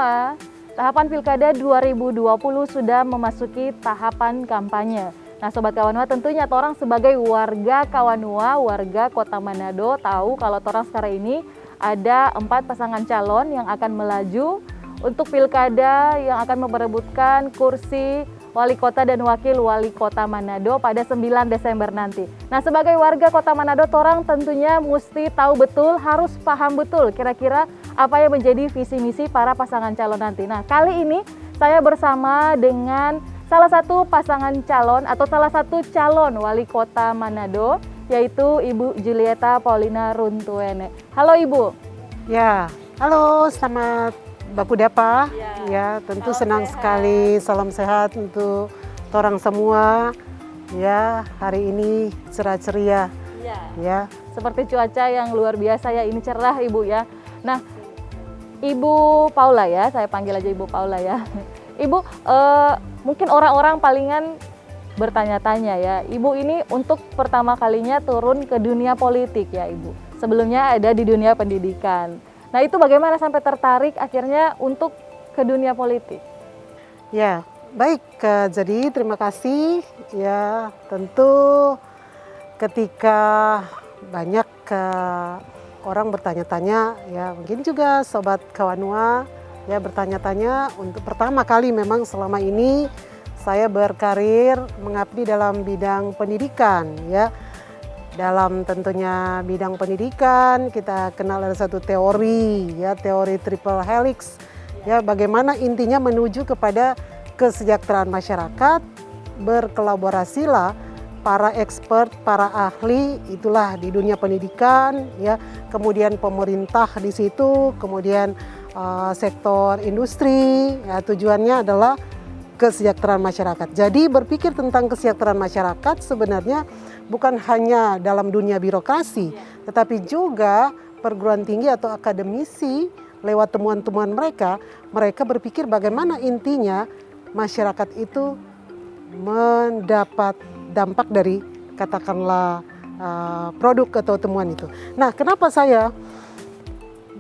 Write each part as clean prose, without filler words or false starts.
Kawanua, tahapan Pilkada 2020 sudah memasuki tahapan kampanye. Nah Sobat Kawanua, tentunya torang sebagai warga Kawanua, warga Kota Manado tahu kalau torang sekarang ini ada 4 pasangan calon yang akan melaju untuk Pilkada yang akan memperebutkan kursi Wali Kota dan Wakil Wali Kota Manado pada 9 Desember nanti. Nah sebagai warga Kota Manado, torang tentunya mesti tahu betul, harus paham betul kira-kira apa yang menjadi visi misi para pasangan calon nanti. Nah kali ini saya bersama dengan salah satu pasangan calon atau salah satu calon Wali Kota Manado, yaitu Ibu Julieta Paulina Runtuene. Halo Ibu. Ya, halo, selamat Baku Dapa. Ya, tentu senang sekali. Salam sehat untuk orang semua. Ya, hari ini cerah ceria. Ya. Seperti cuaca yang luar biasa ya, ini cerah Ibu ya. Nah, Ibu Paula ya, saya panggil aja Ibu Paula ya. Ibu, mungkin orang-orang palingan bertanya-tanya ya, Ibu ini untuk pertama kalinya turun ke dunia politik ya Ibu. Sebelumnya ada di dunia pendidikan. Nah itu bagaimana sampai tertarik akhirnya untuk ke dunia politik? Ya, baik. Jadi terima kasih. Ya, tentu ketika banyak orang bertanya-tanya, ya mungkin juga Sobat Kawanua ya bertanya-tanya untuk pertama kali memang selama ini saya berkarir mengabdi dalam bidang pendidikan ya. Dalam tentunya bidang pendidikan kita kenal ada satu teori ya, teori triple helix ya, bagaimana intinya menuju kepada kesejahteraan masyarakat, berkolaborasilah para expert, para ahli itulah di dunia pendidikan ya, kemudian pemerintah di situ, kemudian sektor industri ya, tujuannya adalah kesejahteraan masyarakat. Jadi berpikir tentang kesejahteraan masyarakat sebenarnya bukan hanya dalam dunia birokrasi, tetapi juga perguruan tinggi atau akademisi lewat temuan-temuan mereka berpikir bagaimana intinya masyarakat itu mendapat dampak dari katakanlah produk atau temuan itu. Nah, kenapa saya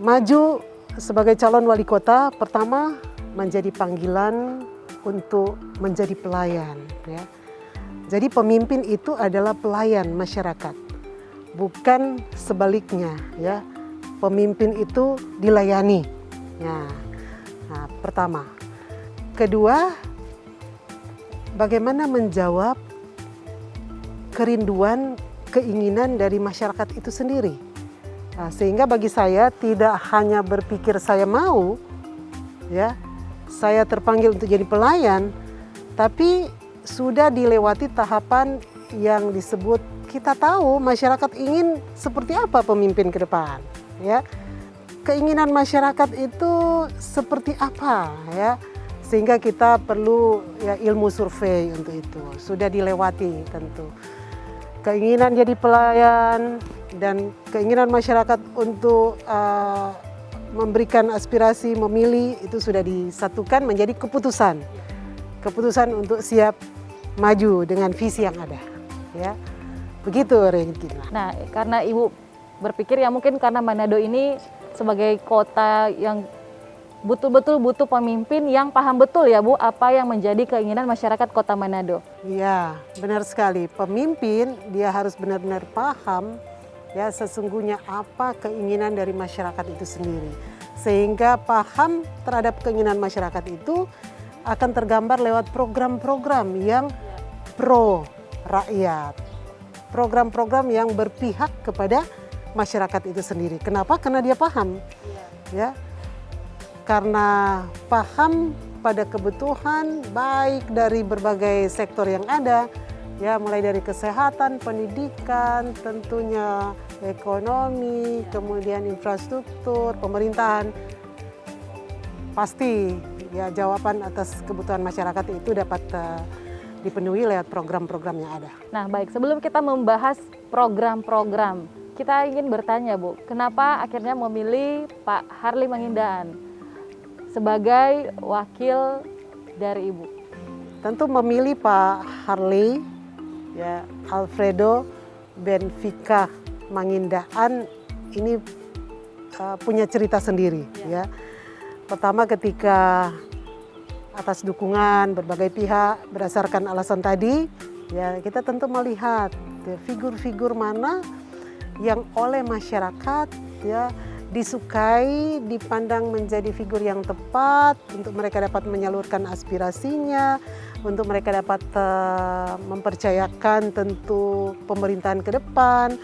maju sebagai calon wali kota? Pertama, menjadi panggilan untuk menjadi pelayan ya. Jadi pemimpin itu adalah pelayan masyarakat, bukan sebaliknya ya. Pemimpin itu dilayani. Ya. Nah, pertama. Kedua, bagaimana menjawab kerinduan, keinginan dari masyarakat itu sendiri. Nah, sehingga bagi saya tidak hanya berpikir saya mau ya, saya terpanggil untuk jadi pelayan, tapi sudah dilewati tahapan yang disebut kita tahu masyarakat ingin seperti apa pemimpin ke depan ya. Keinginan masyarakat itu seperti apa ya, sehingga kita perlu ya ilmu survei untuk itu. Sudah dilewati tentu. Keinginan jadi pelayan dan keinginan masyarakat untuk memberikan aspirasi memilih itu sudah disatukan menjadi keputusan. Keputusan untuk siap maju dengan visi yang ada ya. Begitu Regina. Nah, karena Ibu berpikir ya mungkin karena Manado ini sebagai kota yang betul-betul butuh pemimpin yang paham betul ya Bu apa yang menjadi keinginan masyarakat Kota Manado. Iya, benar sekali. Pemimpin dia harus benar-benar paham ya sesungguhnya apa keinginan dari masyarakat itu sendiri. Sehingga paham terhadap keinginan masyarakat itu akan tergambar lewat program-program yang pro rakyat. Program-program yang berpihak kepada masyarakat itu sendiri. Kenapa? Karena dia paham. Ya. Karena paham pada kebutuhan baik dari berbagai sektor yang ada, ya mulai dari kesehatan, pendidikan, tentunya ekonomi, kemudian infrastruktur, pemerintahan. Pasti ya jawaban atas kebutuhan masyarakat itu dapat dipenuhi lewat program-program yang ada. Nah baik, sebelum kita membahas program-program, kita ingin bertanya Bu, kenapa akhirnya memilih Pak Harley Mangindaan sebagai wakil dari Ibu? Tentu memilih Pak Harley, ya Alfredo Benfica Mangindaan ini punya cerita sendiri ya. Pertama, ketika atas dukungan berbagai pihak berdasarkan alasan tadi, ya kita tentu melihat figur-figur mana yang oleh masyarakat ya disukai, dipandang menjadi figur yang tepat untuk mereka dapat menyalurkan aspirasinya, untuk mereka dapat mempercayakan tentu pemerintahan ke depan.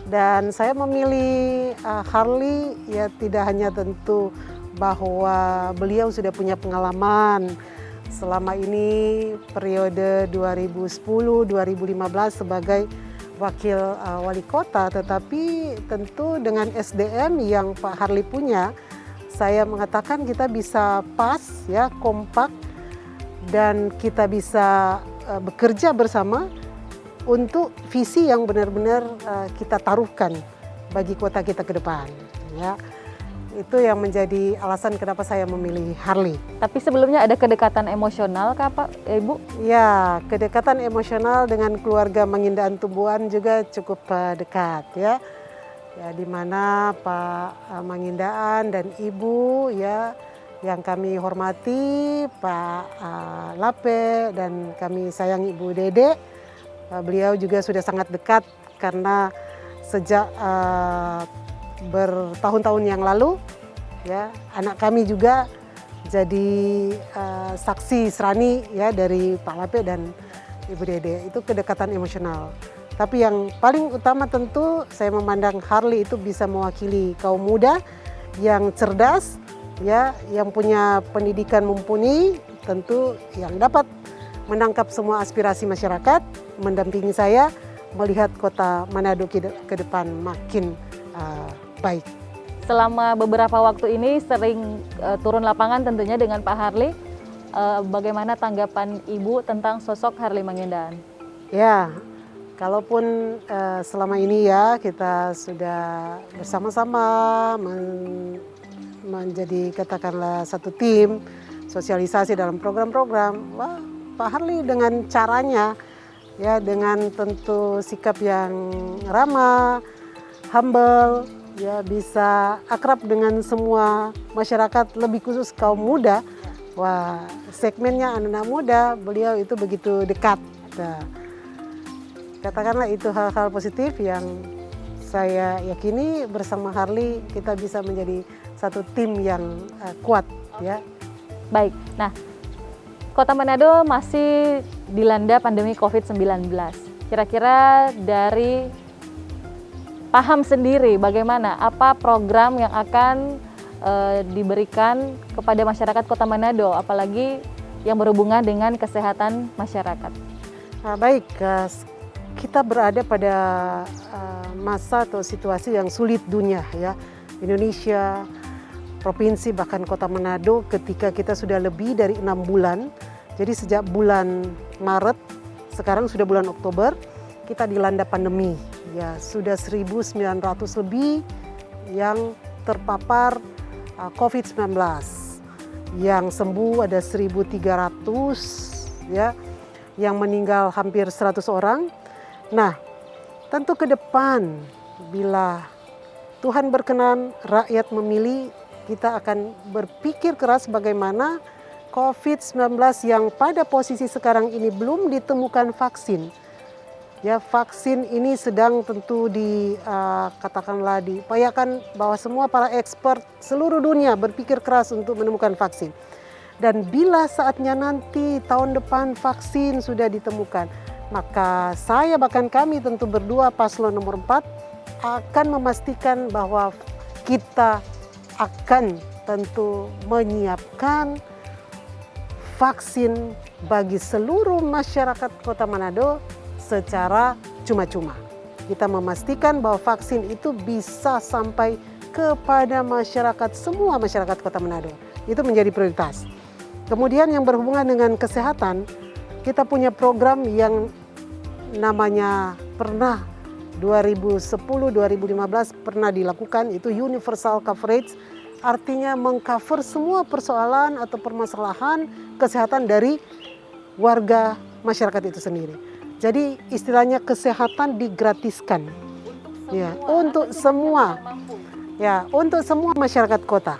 Dan saya memilih Harley ya tidak hanya tentu bahwa beliau sudah punya pengalaman selama ini periode 2010-2015 sebagai wakil wali kota, tetapi tentu dengan SDM yang Pak Harley punya, saya mengatakan kita bisa pas ya, kompak, dan kita bisa bekerja bersama untuk visi yang benar-benar kita taruhkan bagi kota kita ke depan ya. Itu yang menjadi alasan kenapa saya memilih Harley. Tapi sebelumnya ada kedekatan emosional kah Pak, Ibu? Ya, kedekatan emosional dengan keluarga Mangindaan Tumbuhan juga cukup dekat ya. Ya, di mana Pak Mangindaan dan Ibu ya yang kami hormati, Pak Lape dan kami sayang Ibu Dede. Beliau juga sudah sangat dekat karena sejak bertahun-tahun yang lalu ya anak kami juga jadi saksi serani ya dari Pak Lape dan Ibu Dede. Itu kedekatan emosional. Tapi yang paling utama tentu saya memandang Harley itu bisa mewakili kaum muda yang cerdas ya, yang punya pendidikan mumpuni, tentu yang dapat menangkap semua aspirasi masyarakat, mendampingi saya melihat kota Manado ke depan makin baik. Selama beberapa waktu ini sering turun lapangan tentunya dengan Pak Harley. Bagaimana tanggapan Ibu tentang sosok Harley Mangindaan? Ya, kalaupun selama ini ya kita sudah bersama-sama menjadi katakanlah satu tim sosialisasi dalam program-program, wah Pak Harley dengan caranya ya, dengan tentu sikap yang ramah, humble, ya bisa akrab dengan semua masyarakat, lebih khusus kaum muda. Wah, segmennya anak-anak muda, beliau itu begitu dekat. Nah, katakanlah itu hal-hal positif yang saya yakini bersama Harley kita bisa menjadi satu tim yang kuat ya. Baik, nah Kota Manado masih dilanda pandemi COVID-19. Kira-kira dari paham sendiri bagaimana, apa program yang akan diberikan kepada masyarakat Kota Manado, apalagi yang berhubungan dengan kesehatan masyarakat? Baik, kita berada pada masa atau situasi yang sulit dunia ya. Indonesia, provinsi bahkan Kota Manado ketika kita sudah lebih dari 6 bulan. Jadi sejak bulan Maret, sekarang sudah bulan Oktober, kita dilanda pandemi. Ya, sudah 1.900 lebih yang terpapar COVID-19. Yang sembuh ada 1.300 ya. Yang meninggal hampir 100 orang. Nah, tentu ke depan bila Tuhan berkenan, rakyat memilih, kita akan berpikir keras bagaimana COVID-19 yang pada posisi sekarang ini belum ditemukan vaksin. Ya, vaksin ini sedang tentu katakanlah diupayakan bahwa semua para expert seluruh dunia berpikir keras untuk menemukan vaksin. Dan bila saatnya nanti tahun depan vaksin sudah ditemukan, maka saya bahkan kami tentu berdua paslon nomor 4 akan memastikan bahwa kita akan tentu menyiapkan vaksin bagi seluruh masyarakat Kota Manado secara cuma-cuma. Kita memastikan bahwa vaksin itu bisa sampai kepada masyarakat, semua masyarakat Kota Manado. Itu menjadi prioritas. Kemudian yang berhubungan dengan kesehatan, kita punya program yang namanya pernah 2010-2015 pernah dilakukan, itu universal coverage, artinya mengcover semua persoalan atau permasalahan kesehatan dari warga masyarakat itu sendiri. Jadi istilahnya kesehatan digratiskan untuk semua masyarakat kota.